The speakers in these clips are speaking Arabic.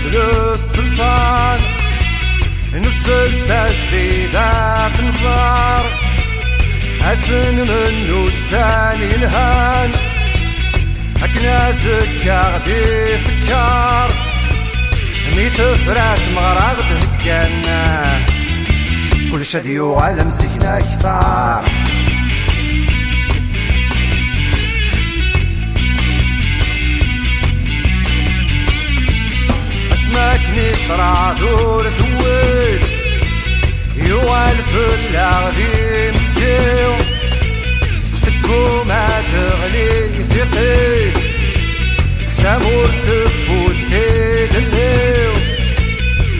بدل السلطان نسلسة جديدة في نصار أسن منو ساني الهان أكنا زكا غدي فكار ميث فرات مغرق دهكانا كل شديو على مسكنا كثار اسماكني ثراثور ثويث يوالف الأغذي مسكيو ثكو ما تغلي ثقيث ثمور تفوت ثيد الليو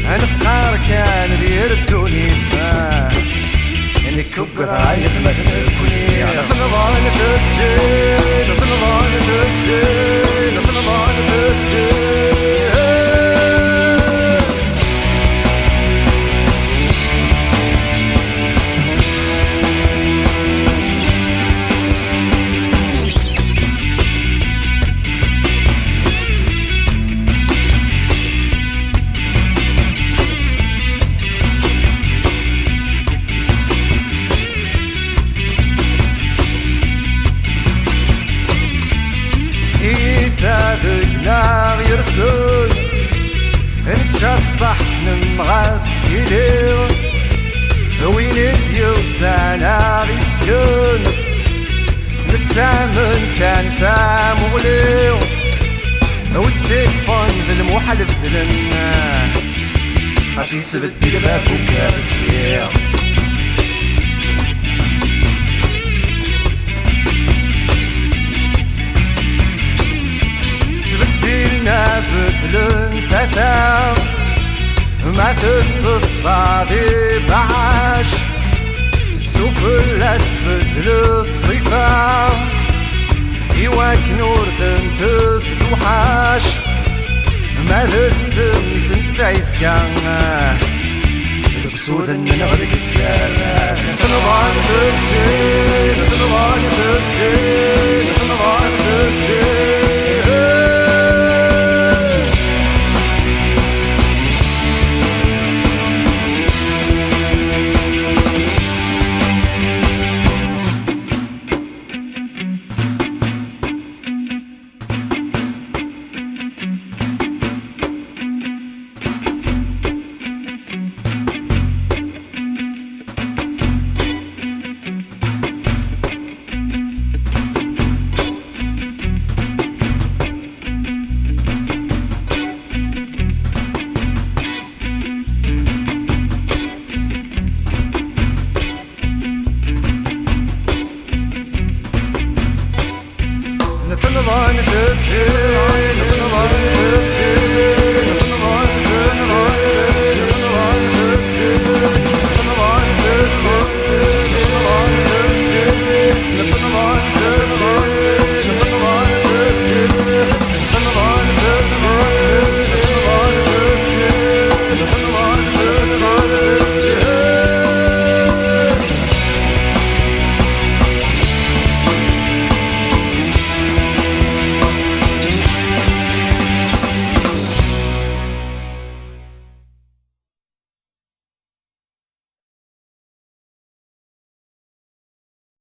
انقار كان دير الدوني فاه اني كب غايث مثل كوني ثنظان تسجيل ثنظان تسجيل ثنظان تسجيل ذقنا يرسل نتجصح نمغفلين وين ديوسانا غيسكن نتسامن كان ثام غليو وتسيطفن ذي الموحل بدلنا خاشي تبدل بافوك السير بدلن تثام ما تنصص غادي بعاش سفلة تبدل الصفام يواك نور ثمت السوحاش ما ذا السم سنتسعيس كان بسود نغلق الثراش ثنظان تسجيل ثنظان تسجيل ثنظان تسجيل